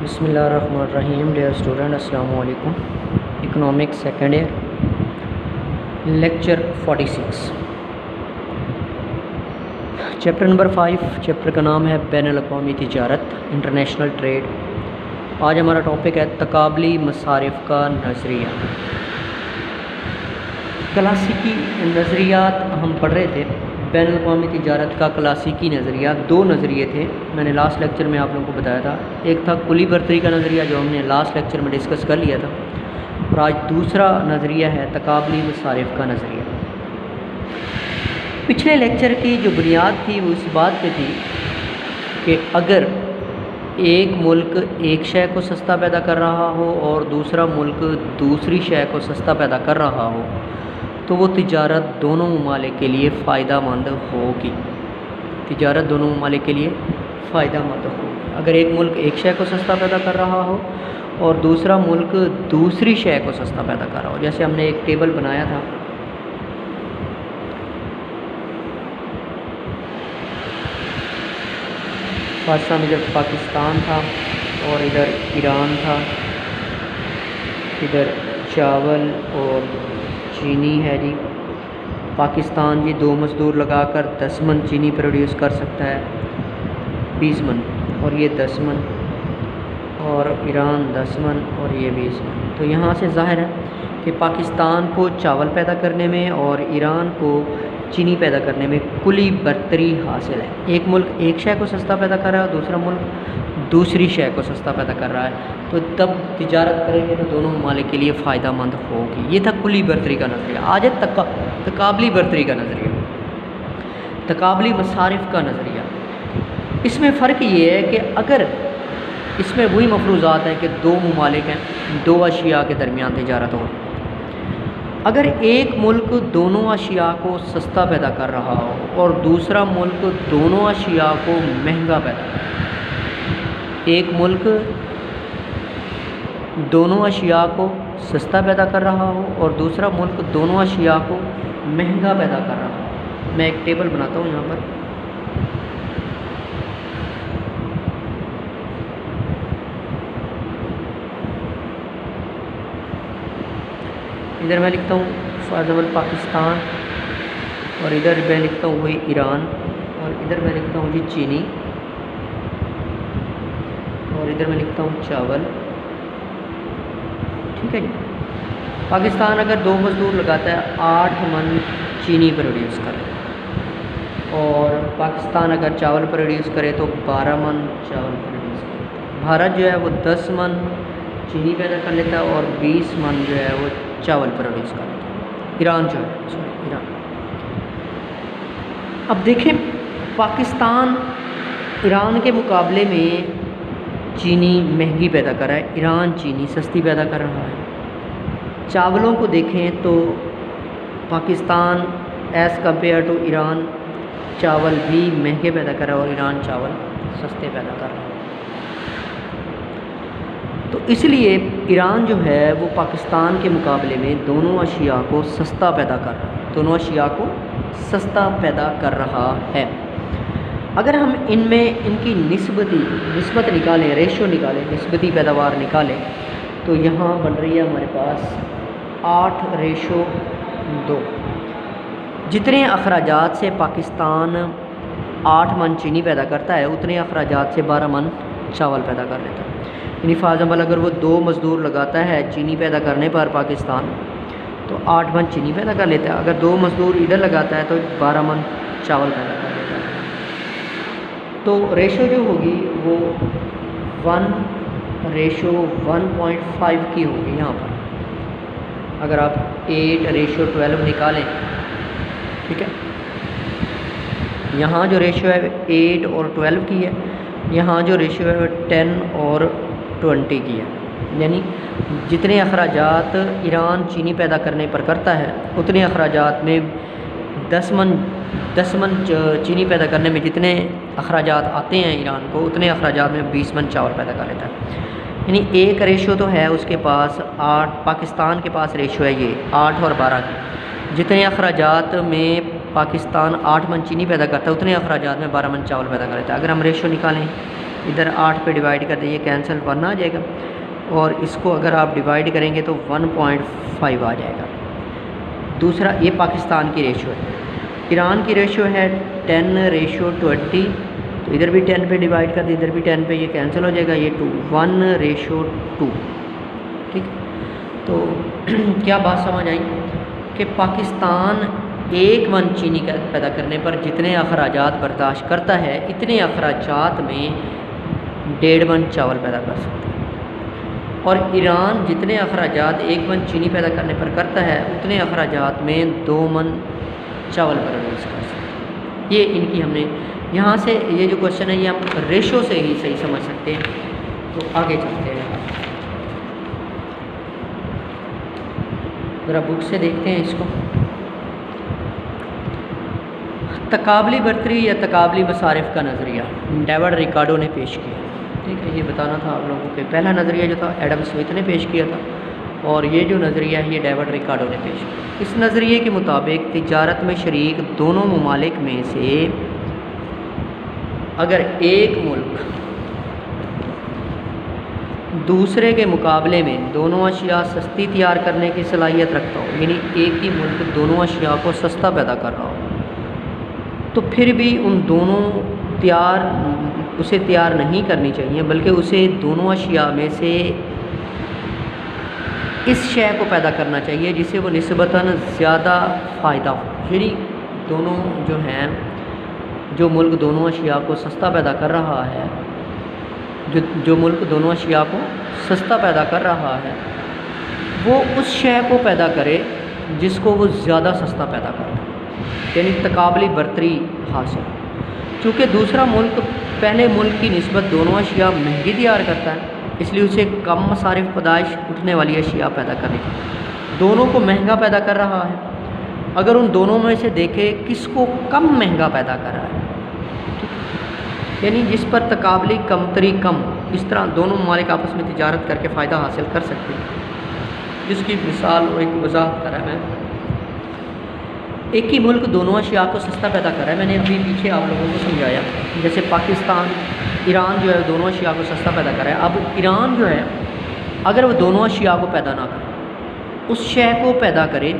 بسم اللہ الرحمن الرحیم. ڈیئر اسٹوڈنٹ، السلام علیکم. Economics second year, lecture 46، chapter number 5. Chapter کا نام ہے بین الاقوامی تجارت، انٹرنیشنل ٹریڈ. آج ہمارا ٹاپک ہے تقابلی مصارف کا نظریہ. کلاسیکی نظریات ہم پڑھ رہے تھے. بین الاقوامی تجارت کا کلاسیکی نظریہ، دو نظریے تھے. میں نے لاسٹ لیکچر میں آپ لوگوں کو بتایا تھا. ایک تھا کلی برتری کا نظریہ جو ہم نے لاسٹ لیکچر میں ڈسکس کر لیا تھا، اور آج دوسرا نظریہ ہے تقابلی مصارف کا نظریہ. پچھلے لیکچر کی جو بنیاد تھی وہ اس بات پہ تھی کہ اگر ایک ملک ایک شے کو سستا پیدا کر رہا ہو اور دوسرا ملک دوسری شے کو سستا پیدا کر رہا ہو تو وہ تجارت دونوں ممالک کے لیے فائدہ مند ہوگی. تجارت دونوں ممالک کے لیے فائدہ مند ہوگی. اگر ایک ملک ایک شے کو سستا پیدا کر رہا ہو اور دوسرا ملک دوسری شے کو سستا پیدا کر رہا ہو. جیسے ہم نے ایک ٹیبل بنایا تھا، پاکستان ادھر پاکستان تھا اور ادھر ایران تھا. ادھر چاول اور چینی ہے جی. پاکستان جی 2 مزدور لگا کر 10 من چینی پروڈیوس کر سکتا ہے، 20 من، اور یہ 10 من، اور ایران 10 من اور یہ 20 من. تو یہاں سے ظاہر ہے کہ پاکستان کو چاول پیدا کرنے میں اور ایران کو چینی پیدا کرنے میں کلی برتری حاصل ہے. ایک ملک ایک شے کو سستا پیدا کر رہا ہے، دوسرا ملک دوسری شے کو سستا پیدا کر رہا ہے، تو تب تجارت کریں گے تو دونوں ممالک کے لیے فائدہ مند ہوگی. یہ تھا کلی برتری کا نظریہ. آج ہے تقابلی برتری کا نظریہ، تقابلی مصارف کا نظریہ. اس میں فرق یہ ہے کہ اگر اس میں وہی مفروضات ہیں کہ دو ممالک ہیں، دو اشیاء کے درمیان تجارت ہو، اگر ایک ملک دونوں اشیاء کو سستا پیدا کر رہا ہو اور دوسرا ملک دونوں اشیاء کو مہنگا پیدا کر رہا ہو، ایک ملک دونوں اشیاء کو سستا پیدا کر رہا ہو اور دوسرا ملک دونوں اشیاء کو مہنگا پیدا کر رہا ہو. میں ایک ٹیبل بناتا ہوں یہاں پر. ادھر میں لکھتا ہوں فار ایگزامپل پاکستان، اور ادھر میں لکھتا ہوں وہی ایران، اور ادھر میں لکھتا ہوں جی چینی، اور ادھر میں لکھتا ہوں چاول. ٹھیک ہے جی. پاکستان اگر 2 مزدور لگاتا ہے 8 من چینی پروڈیوس کرے، اور پاکستان اگر چاول پروڈیوس کرے تو 12 من چاول پروڈیوس کرے. بھارت جو ہے وہ 10 من چینی پیدا کر لیتا ہے اور 20 من جو ہے وہ چاول پروڈیوس کر لیتا ہے. ایران جو ہے ایران. اب دیکھیں پاکستان ایران کے مقابلے میں چینی مہنگی پیدا کر رہا ہے، ایران چینی سستی پیدا کر رہا ہے. چاولوں کو دیکھیں تو Pakistan as compare to Iran چاول بھی مہنگے پیدا کر رہا ہے اور ایران چاول سستے پیدا کر رہا ہے. تو اس لیے ایران جو ہے وہ پاکستان کے مقابلے میں دونوں اشیاء کو سستا پیدا کر رہا ہے، دونوں اشیاء کو سستا پیدا کر رہا ہے. اگر ہم ان میں ان کی نسبت نکالیں، ریشو نکالیں، نسبتی پیداوار نکالیں، تو یہاں بن رہی ہے ہمارے پاس 8:2. جتنے اخراجات سے پاکستان 8 من چینی پیدا کرتا ہے اتنے اخراجات سے 12 من چاول پیدا کر لیتا ہے. یعنی فار ایگزامپل اگر وہ 2 مزدور لگاتا ہے چینی پیدا کرنے پر پاکستان تو 8 من چینی پیدا کر لیتا ہے. اگر 2 مزدور ادھر لگاتا ہے تو 12 من چاول پیدا کر لیتا ہے. تو ریشو جو ہوگی وہ 1:1.5 کی ہوگی. یہاں پر اگر آپ 8:12 نکالیں، ٹھیک ہے، یہاں جو ریشو ہے 8 اور 12 کی ہے، یہاں جو ریشو ہے 10 اور 20 کی ہے. یعنی جتنے اخراجات ایران چینی پیدا کرنے پر کرتا ہے اتنے اخراجات میں 10 من چینی پیدا کرنے میں جتنے اخراجات آتے ہیں ایران کو اتنے اخراجات میں 20 من چاول پیدا کر لیتا ہے. یعنی ایک ریشو تو ہے اس کے پاس 8، پاکستان کے پاس ریشو ہے یہ 8 اور 12 کی. جتنے اخراجات میں پاکستان 8 من چینی پیدا کرتا ہے اتنے اخراجات میں 12 من چاول پیدا کر لیتا ہے. اگر ہم ریشو نکالیں ادھر 8 پہ ڈیوائڈ کر دیں، یہ کینسل 1 آ جائے گا، اور اس کو اگر آپ ڈیوائڈ کریں گے تو 1.5 آ جائے گا۔ دوسرا یہ پاکستان کی ریشو ہے، ایران کی ریشو ہے 10:20، تو ادھر بھی 10 پہ ڈیوائڈ کر دیں، ادھر بھی 10 پہ، یہ کینسل ہو جائے گا، یہ 1:2، ٹھیک۔ تو کیا بات سمجھ آئی کہ پاکستان 1 من چینی پیدا کرنے پر جتنے اخراجات برداشت کرتا ہے، اتنے اخراجات میں 1.5 من چاول پیدا کر سکتا ہے، اور ایران جتنے اخراجات 1 من چینی پیدا کرنے پر کرتا ہے، اتنے اخراجات میں 2 من چاول پروڈیوس کر سکتا ہے۔ یہ ان کی ہم نے یہاں سے یہ جو کوشچن ہے یہ ہم ریشو سے ہی صحیح سمجھ سکتے ہیں۔ تو آگے چلتے ہیں، ذرا بک سے دیکھتے ہیں اس کو۔ تقابلی برتری یا تقابلی مصارف کا نظریہ ڈیوڈ ریکارڈو نے پیش کیا، ٹھیک ہے۔ یہ بتانا تھا آپ لوگوں کے، پہلا نظریہ جو تھا ایڈم سمتھ نے پیش کیا تھا، اور یہ جو نظریہ ہے یہ ڈیوڈ ریکارڈو نے پیش کیا۔ اس نظریے کے مطابق تجارت میں شریک دونوں ممالک میں سے اگر ایک ملک دوسرے کے مقابلے میں دونوں اشیاء سستی تیار کرنے کی صلاحیت رکھتا ہو، یعنی ایک ہی ملک دونوں اشیاء کو سستا پیدا کر رہا ہو، تو پھر بھی ان دونوں اسے تیار نہیں کرنی چاہیے، بلکہ اسے دونوں اشیاء میں سے اس شے کو پیدا کرنا چاہیے جسے وہ نسبتاً زیادہ فائدہ ہو، یعنی دونوں جو ہیں، جو ملک دونوں اشیاء کو سستا پیدا کر رہا ہے، جو ملک دونوں اشیاء کو سستا پیدا کر رہا ہے، وہ اس شے کو پیدا کرے جس کو وہ زیادہ سستا پیدا کر رہا ہے، یعنی تقابلی برتری حاصل۔ چونکہ دوسرا ملک پہلے ملک کی نسبت دونوں اشیاء مہنگی تیار کرتا ہے، اس لیے اسے کم مصارف پیدائش اٹھنے والی اشیاء پیدا کرنی چاہیے، دونوں کو مہنگا پیدا کر رہا ہے۔ اگر ان دونوں میں سے دیکھے کس کو کم مہنگا پیدا کر رہا ہے، یعنی جس پر تقابلی کمتری کم، اس طرح دونوں ممالک آپس میں تجارت کر کے فائدہ حاصل کر سکتے ہیں، جس کی مثال اور ایک وضاحت کرا ہے۔ ایک ہی ملک دونوں اشیاء کو سستا پیدا کر رہا ہے، میں نے ابھی پیچھے آپ لوگوں کو سمجھایا، جیسے پاکستان، ایران جو ہے دونوں اشیاء کو سستا پیدا کر رہا ہے۔ اب ایران جو ہے اگر وہ دونوں اشیاء کو پیدا نہ کرے، اس شے کو پیدا کرے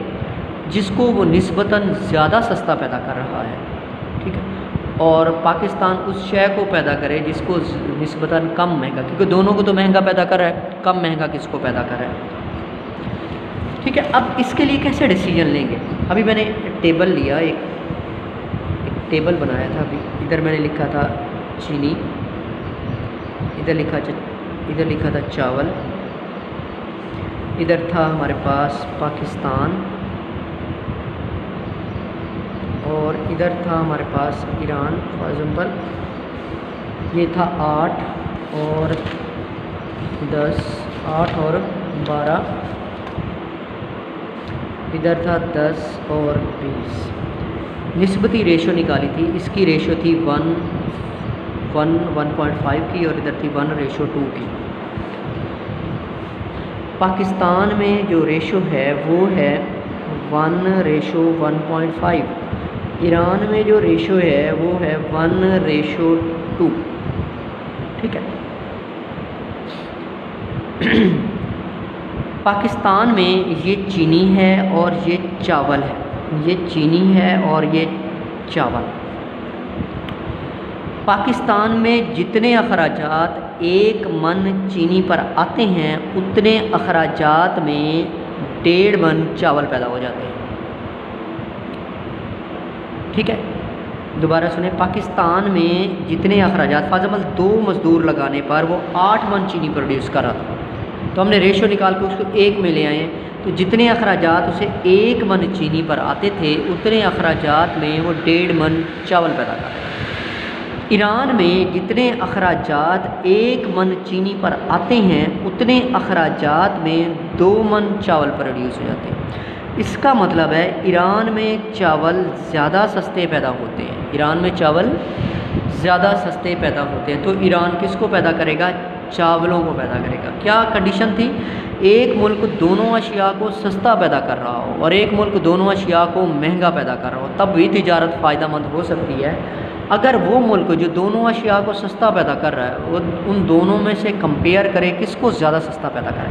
جس کو وہ نسبتاً زیادہ سستا پیدا کر رہا ہے، ٹھیک ہے، اور پاکستان اس شے کو پیدا کرے جس کو نسبتاً کم مہنگا، کیونکہ دونوں کو تو مہنگا پیدا کر رہا ہے، کم مہنگا کس کو پیدا کر رہا ہے، ٹھیک ہے۔ اب اس کے لیے کیسے ڈیسیجن لیں گے؟ ابھی میں نے ٹیبل لیا، ایک ٹیبل بنایا تھا، ابھی ادھر میں نے لکھا تھا چینی، ادھر لکھا تھا چاول، ادھر تھا ہمارے پاس پاکستان، اور ادھر تھا ہمارے پاس ایران، فار ایگزامپل یہ تھا 8 اور 10، 8 اور 12، ادھر تھا 10 اور 20۔ نسبتی ریشو نکالی تھی، اس کی ریشو تھی 1:1.5 کی، اور ادھر تھی 1:2 کی۔ پاکستان میں جو ریشو ہے وہ ہے 1:1.5، ایران میں جو ریشو ہے وہ ہے 1:2، ٹھیک ہے۔ پاکستان میں یہ چینی ہے اور یہ چاول ہے، یہ چینی ہے اور یہ چاول۔ پاکستان میں جتنے اخراجات 1 من چینی پر آتے ہیں، اتنے اخراجات میں 1.5 من چاول پیدا ہو جاتے ہیں، ٹھیک ہے۔ دوبارہ سنیں، پاکستان میں جتنے اخراجات، فار ایگزامپل 2 مزدور لگانے پر وہ 8 من چینی پروڈیوس کر رہا تھا، تو ہم نے ریشو نکال کے اس کو 1 میں لے آئے ہیں، تو جتنے اخراجات اسے 1 من چینی پر آتے تھے، اتنے اخراجات میں وہ 1.5 من چاول پیدا کر رہا ہے۔ ایران میں جتنے اخراجات 1 من چینی پر آتے ہیں، اتنے اخراجات میں 2 من چاول پروڈیوس ہو جاتے ہیں۔ اس کا مطلب ہے ایران میں چاول زیادہ سستے پیدا ہوتے ہیں، ایران میں چاول زیادہ سستے پیدا ہوتے ہیں، تو ایران کس کو پیدا کرے گا؟ چاولوں کو پیدا کرے گا۔ کیا کنڈیشن تھی؟ ایک ملک دونوں اشیاء کو سستا پیدا کر رہا ہو اور ایک ملک دونوں اشیاء کو مہنگا پیدا کر رہا ہو، تب بھی تجارت فائدہ مند ہو سکتی ہے۔ اگر وہ ملک جو دونوں اشیاء کو سستا پیدا کر رہا ہے وہ ان دونوں میں سے کمپیئر کرے کس کو زیادہ سستا پیدا کرے،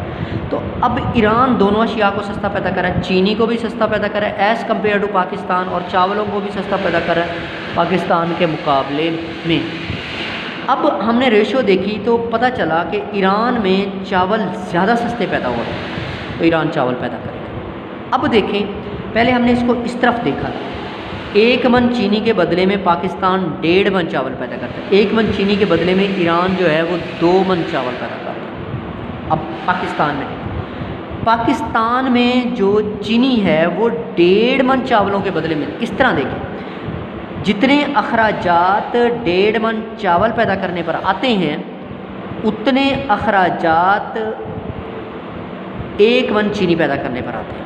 تو اب ایران دونوں اشیاء کو سستا پیدا کر رہا ہے، چینی کو بھی سستا پیدا کر رہا ہے ایز کمپیئر ٹو پاکستان، اور چاولوں کو بھی سستا پیدا کر رہا ہے پاکستان کے مقابلے میں۔ اب ہم نے ریشو دیکھی تو پتہ چلا کہ ایران میں چاول زیادہ سستے پیدا ہو رہے ہیں، تو ایران چاول پیدا کرے گا۔ اب دیکھیں، پہلے ہم نے اس کو اس طرف دیکھا، 1 من چینی کے بدلے میں پاکستان 1.5 من چاول پیدا کرتا ہے، 1 من چینی کے بدلے میں ایران جو ہے وہ 2 من چاول پیدا کرتا ہے۔ اب پاکستان میں دیکھیں، پاکستان میں جو چینی ہے وہ 1.5 من چاولوں کے بدلے میں، اس طرح دیکھیں جتنے اخراجات 1.5 من چاول پیدا کرنے پر آتے ہیں اتنے اخراجات 1 من چینی پیدا کرنے پر آتے ہیں،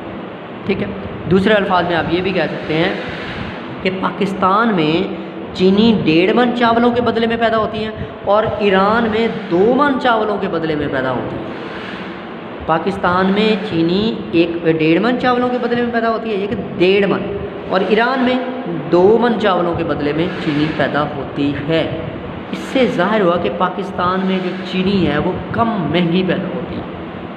ٹھیک ہے۔ دوسرے الفاظ میں آپ یہ بھی کہہ سکتے ہیں کہ پاکستان میں چینی 1.5 من چاولوں کے بدلے میں پیدا ہوتی ہیں اور ایران میں 2 من چاولوں کے بدلے میں پیدا ہوتی ہے۔ پاکستان میں چینی 1.5 من چاولوں کے بدلے میں پیدا ہوتی ہے، ایک 1.5 من، اور ایران میں 2 من چاولوں کے بدلے میں چینی پیدا ہوتی ہے۔ اس سے ظاہر ہوا کہ پاکستان میں جو چینی ہے وہ کم مہنگی پیدا ہوتی ہے،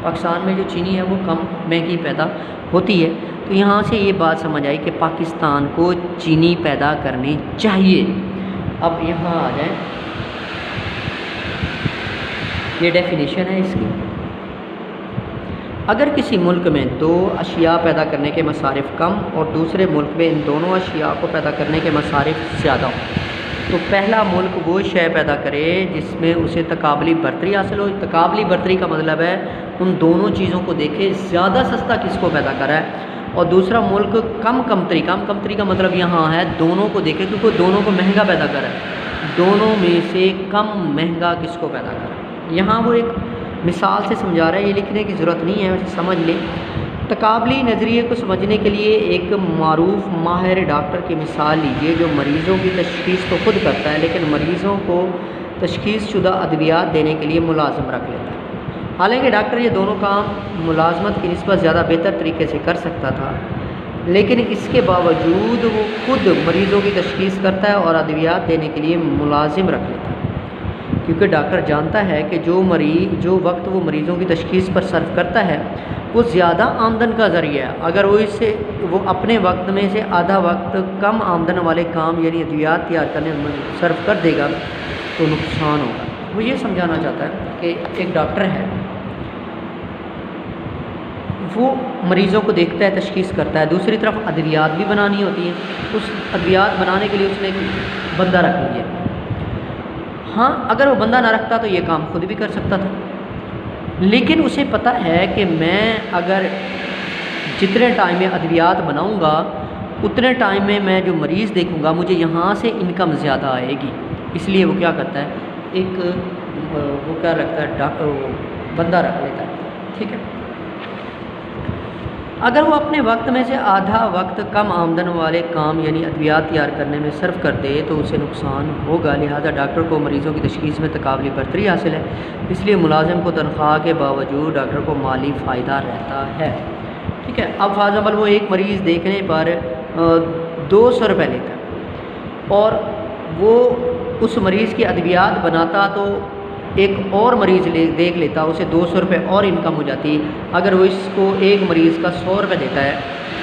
پاکستان میں جو چینی ہے وہ کم مہنگی پیدا ہوتی ہے۔ تو یہاں سے یہ بات سمجھ آئی کہ پاکستان کو چینی پیدا کرنی چاہیے۔ اب یہاں آ جائیں، یہ ڈیفینیشن ہے اس کی، اگر کسی ملک میں 2 اشیاء پیدا کرنے کے مصارف کم اور دوسرے ملک میں ان دونوں اشیاء کو پیدا کرنے کے مصارف زیادہ ہوں تو پہلا ملک وہ شے پیدا کرے جس میں اسے تقابلی برتری حاصل ہو۔ تقابلی برتری کا مطلب ہے ان دونوں چیزوں کو دیکھے زیادہ سستا کس کو پیدا کرا ہے، اور دوسرا ملک کم کمتری کا مطلب یہاں ہے دونوں کو دیکھے کیونکہ دونوں کو مہنگا پیدا کرا ہے، دونوں میں سے کم مہنگا کس کو پیدا کرا ہے۔ یہاں وہ ایک مثال سے سمجھا رہا ہے، یہ لکھنے کی ضرورت نہیں ہے، ویسے سمجھ لیں۔ تقابلی نظریے کو سمجھنے کے لیے ایک معروف ماہر ڈاکٹر کی مثال لیجیے جو مریضوں کی تشخیص تو خود کرتا ہے لیکن مریضوں کو تشخیص شدہ ادویات دینے کے لیے ملازم رکھ لیتا ہے۔ حالانکہ ڈاکٹر یہ دونوں کام ملازمت کی نسبت زیادہ بہتر طریقے سے کر سکتا تھا، لیکن اس کے باوجود وہ خود مریضوں کی تشخیص کرتا ہے اور ادویات دینے کے لیے ملازم رکھ لیتا ہے، کیونکہ ڈاکٹر جانتا ہے کہ جو وقت وہ مریضوں کی تشخیص پر صرف کرتا ہے وہ زیادہ آمدن کا ذریعہ ہے۔ اگر وہ اپنے وقت میں سے آدھا وقت کم آمدن والے کام یعنی ادویات تیار کرنے میں صرف کر دے گا تو نقصان ہوگا۔ وہ یہ سمجھانا چاہتا ہے کہ ایک ڈاکٹر ہے، وہ مریضوں کو دیکھتا ہے، تشخیص کرتا ہے، دوسری طرف ادویات بھی بنانی ہوتی ہیں، اس ادویات بنانے کے لیے اس نے ایک بندہ رکھ لیا۔ ہاں اگر وہ بندہ نہ رکھتا تو یہ کام خود بھی کر سکتا تھا، لیکن اسے پتہ ہے کہ میں اگر جتنے ٹائم میں ادویات بناؤں گا اتنے ٹائم میں میں جو مریض دیکھوں گا مجھے یہاں سے انکم زیادہ آئے گی، اس لیے وہ کیا کرتا ہے، وہ کیا رکھتا ہے، بندہ رکھ لیتا ہے، ٹھیک ہے۔ اگر وہ اپنے وقت میں سے آدھا وقت کم آمدن والے کام یعنی ادویات تیار کرنے میں صرف کر دے تو اسے نقصان ہوگا، لہذا ڈاکٹر کو مریضوں کی تشخیص میں تقابلی برتری حاصل ہے، اس لیے ملازم کو تنخواہ کے باوجود ڈاکٹر کو مالی فائدہ رہتا ہے، ٹھیک ہے۔ اب فار ایگزامپل وہ ایک مریض دیکھنے پر 200 روپے لیتا ہے اور وہ اس مریض کی ادویات بناتا تو ایک اور مریض دیکھ لیتا، اسے 200 روپے اور انکم ہو جاتی۔ اگر وہ اس کو ایک مریض کا 100 روپے دیتا ہے،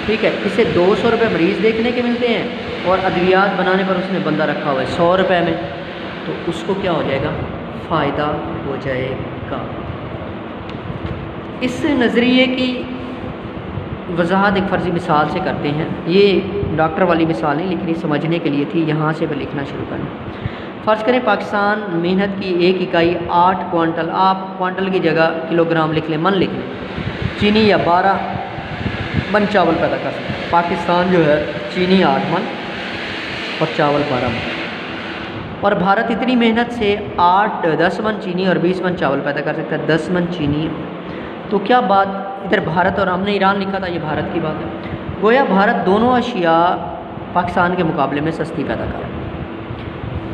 ٹھیک ہے، اسے 200 روپے مریض دیکھنے کے ملتے ہیں اور ادویات بنانے پر اس نے بندہ رکھا ہوا ہے 100 روپے میں، تو اس کو کیا ہو جائے گا، فائدہ ہو جائے گا۔ اس نظریے کی وضاحت ایک فرضی مثال سے کرتے ہیں، یہ ڈاکٹر والی مثال نہیں لیکن یہ سمجھنے کے لیے تھی، یہاں سے میں لکھنا شروع کرنا۔ فرض کریں پاکستان محنت کی ایک اکائی 8 کوانٹل، آپ کوانٹل کی جگہ کلو گرام لکھ لیں، من لکھ لیں، چینی یا 12 من چاول پیدا کر سکتے ہیں۔ پاکستان جو ہے چینی 8 من اور چاول 12 من، اور بھارت اتنی محنت سے 10 من چینی اور 20 من چاول پیدا کر سکتا ہے، 10 من چینی۔ تو کیا بات، ادھر بھارت اور ہم نے ایران لکھا تھا، یہ بھارت کی بات ہے، گویا بھارت دونوں اشیاء پاکستان کے مقابلے میں سستی پیدا کر رہا ہے۔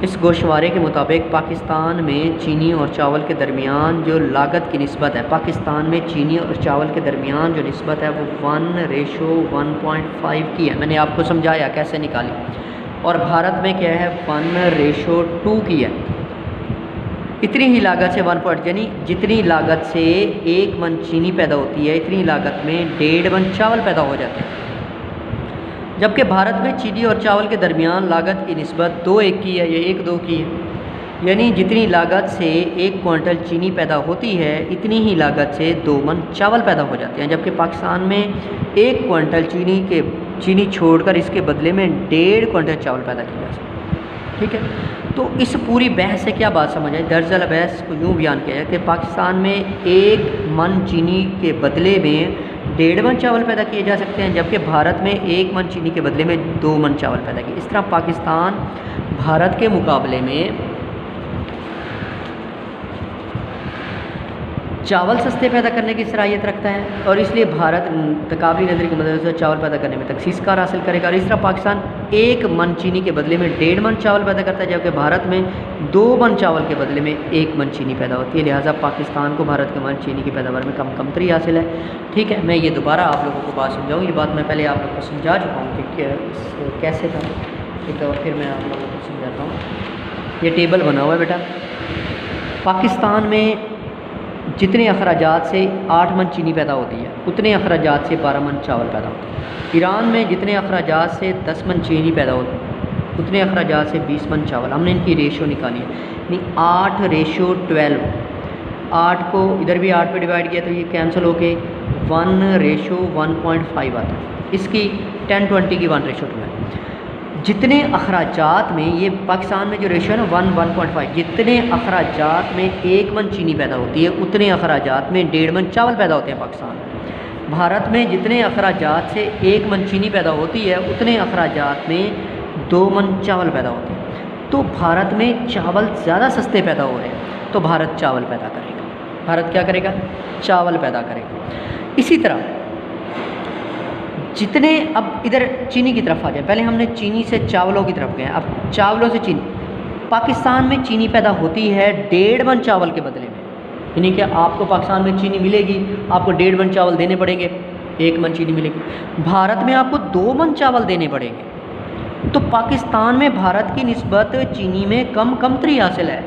اس گوشوارے کے مطابق پاکستان میں چینی اور چاول کے درمیان جو لاگت کی نسبت ہے، پاکستان میں چینی اور چاول کے درمیان جو نسبت ہے وہ 1:1.5 کی ہے۔ میں نے آپ کو سمجھایا کیسے نکالی، اور بھارت میں کیا ہے 1:2 کی ہے. اتنی ہی لاگت سے 1 یعنی جتنی لاگت سے 1 من چینی پیدا ہوتی ہے اتنی لاگت میں 1.5 من چاول پیدا ہو جاتے ہیں. جبکہ بھارت میں چینی اور چاول کے درمیان لاگت کی نسبت 2:1 کی ہے یا 1:2 کی ہے. یعنی جتنی لاگت سے 1 کوئنٹل چینی پیدا ہوتی ہے اتنی ہی لاگت سے 2 من چاول پیدا ہو جاتے ہیں. جبکہ پاکستان میں 1 کوئنٹل چینی چھوڑ کر اس کے بدلے میں 1.5 کوئنٹل چاول پیدا کیا جا سکتا ہے. ٹھیک ہے. تو اس پوری بحث سے کیا بات سمجھ آئی؟ درج ذیل بحث کو یوں بیان کیا ہے کہ پاکستان میں 1 من چینی کے بدلے میں 1.5 من چاول پیدا کیے جا سکتے ہیں، جبکہ بھارت میں 1 من چینی کے بدلے میں 2 من چاول پیدا کیے. اس طرح پاکستان بھارت کے مقابلے میں چاول سستے پیدا کرنے کی صلاحیت رکھتا ہے، اور اس لیے بھارت تقابلی نظری کی مدد سے چاول پیدا کرنے میں تخصیص کار حاصل کرے گا. اور اس طرح پاکستان 1 من چینی کے بدلے میں 1.5 من چاول پیدا کرتا ہے، جبکہ بھارت میں 2 من چاول کے بدلے میں 1 من چینی پیدا ہوتی ہے. لہٰذا پاکستان کو بھارت کے من چینی کی پیداوار میں کمتری حاصل ہے. ٹھیک ہے. میں یہ دوبارہ آپ لوگوں کو بات سمجھاؤں. یہ بات میں پہلے آپ لوگوں کو سمجھا چکا ہوں کہ کیسے تھا. ایک دفعہ پھر میں آپ لوگوں کو سمجھاتا ہوں. یہ ٹیبل بنا ہوا ہے بیٹا. پاکستان میں جتنے اخراجات سے 8 من چینی پیدا ہوتی ہے اتنے اخراجات سے 12 من چاول پیدا ہوتے ہیں. ایران میں جتنے اخراجات سے 10 من چینی پیدا ہوتی ہے اتنے اخراجات سے 20 من چاول. ہم نے ان کی ریشو نکالی ہے، یعنی 8:12. 8 کو ادھر بھی 8 پہ ڈیوائڈ کیا تو یہ کینسل ہو کے 1:1.5 آتا ہے. اس کی 10-20 کی 1:2 ہے. جتنے اخراجات میں یہ پاکستان میں جو ریشو ہے نا 1:1.5، جتنے اخراجات میں 1 من چینی پیدا ہوتی ہے اتنے اخراجات میں 1.5 من چاول پیدا ہوتے ہیں پاکستان میں. بھارت میں جتنے اخراجات سے 1 من چینی پیدا ہوتی ہے اتنے اخراجات میں 2 من چاول پیدا ہوتے ہیں. تو بھارت میں چاول زیادہ سستے پیدا ہو رہے ہیں تو بھارت چاول پیدا کرے گا. بھارت کیا کرے گا؟ چاول پیدا کرے گا. اسی طرح جتنے اب ادھر چینی کی طرف آ جائے، پہلے ہم نے چینی سے چاولوں کی طرف گئے، اب چاولوں سے چینی. پاکستان میں چینی پیدا ہوتی ہے 1.5 من چاول کے بدلے میں، یعنی کہ آپ کو پاکستان میں چینی ملے گی، آپ کو 1.5 من چاول دینے پڑیں گے، 1 من چینی ملے گی. بھارت میں آپ کو 2 من چاول دینے پڑیں گے. تو پاکستان میں بھارت کی نسبت چینی میں کمتری حاصل ہے.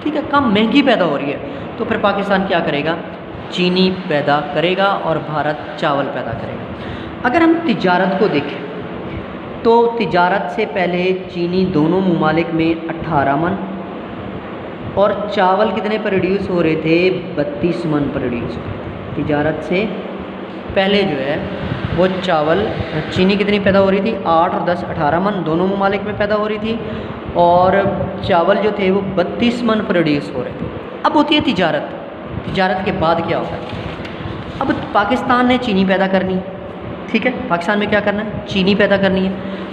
ٹھیک ہے. کم مہنگی پیدا ہو رہی ہے. تو پھر پاکستان کیا کرے گا؟ چینی پیدا کرے گا اور بھارت چاول پیدا کرے گا. اگر ہم تجارت کو دیکھیں تو تجارت سے پہلے چینی دونوں ممالک میں 18 من اور چاول کتنے پروڈیوس ہو رہے تھے؟ 32 من پروڈیوس ہو رہے تھے. تجارت سے پہلے جو ہے وہ چینی کتنی پیدا ہو رہی تھی؟ 8 اور 10 18 من دونوں ممالک میں پیدا ہو رہی تھی، اور چاول جو تھے وہ 32 من پروڈیوس ہو رہے تھے. اب ہوتی ہے تجارت. تجارت کے بعد کیا ہوتا ہے؟ اب پاکستان نے چینی پیدا کرنی. ٹھیک ہے. پاکستان میں کیا کرنا ہے؟ چینی پیدا کرنی ہے.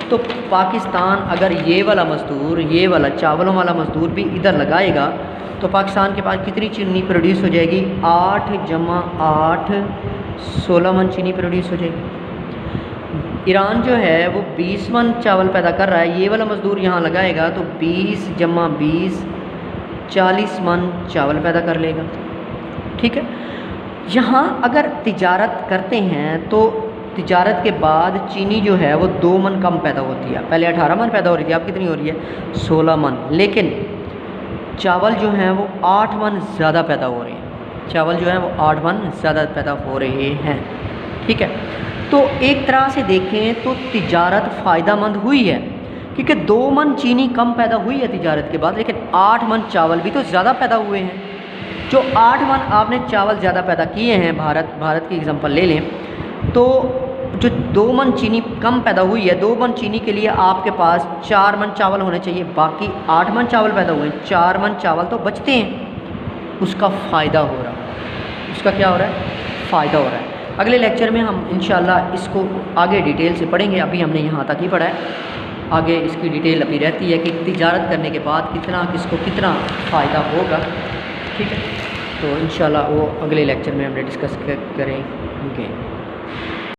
تو پاکستان اگر یہ والا مزدور، یہ والا چاولوں والا مزدور بھی ادھر لگائے گا تو پاکستان کے پاس کتنی چینی پروڈیوس ہو جائے گی؟ 8 × 8 16 من چینی پروڈیوس ہو جائے گی. ایران جو ہے وہ 20 من چاول پیدا کر رہا ہے، یہ والا مزدور یہاں لگائے گا تو 20 × 20 40 من چاول پیدا کر لے گا. ٹھیک ہے. یہاں اگر تجارت کرتے ہیں تو تجارت کے بعد چینی جو ہے وہ 2 من کم پیدا ہوتی ہے. پہلے 18 من پیدا ہو رہی تھی، اب کتنی ہو رہی ہے؟ 16 من. لیکن چاول جو ہیں وہ 8 من زیادہ پیدا ہو رہے ہیں. چاول جو ہیں وہ 8 من زیادہ پیدا ہو رہے ہیں. ٹھیک ہے. تو ایک طرح سے دیکھیں تو تجارت فائدہ مند ہوئی ہے، کیونکہ 2 من چینی کم پیدا ہوئی ہے تجارت کے بعد، لیکن 8 من چاول بھی تو زیادہ پیدا ہوئے ہیں. جو 8 من آپ نے چاول زیادہ پیدا کیے ہیں، بھارت کی اگزامپل لے لیں، تو جو 2 من چینی کم پیدا ہوئی ہے، 2 من چینی کے لیے آپ کے پاس 4 من چاول ہونے چاہیے. باقی 8 من چاول پیدا ہوئے ہیں، 4 من چاول تو بچتے ہیں. اس کا فائدہ ہو رہا ہے. اس کا کیا ہو رہا ہے؟ فائدہ ہو رہا ہے. اگلے لیکچر میں ہم انشاءاللہ اس کو آگے ڈیٹیل سے پڑھیں گے. ابھی ہم نے یہاں تک ہی پڑھا ہے. آگے اس کی ڈیٹیل ابھی رہتی ہے کہ تجارت کرنے کے بعد کس کو کتنا فائدہ ہوگا. ٹھیک ہے. تو انشاءاللہ وہ اگلے لیکچر میں ہم نے ڈسکس کریں گے.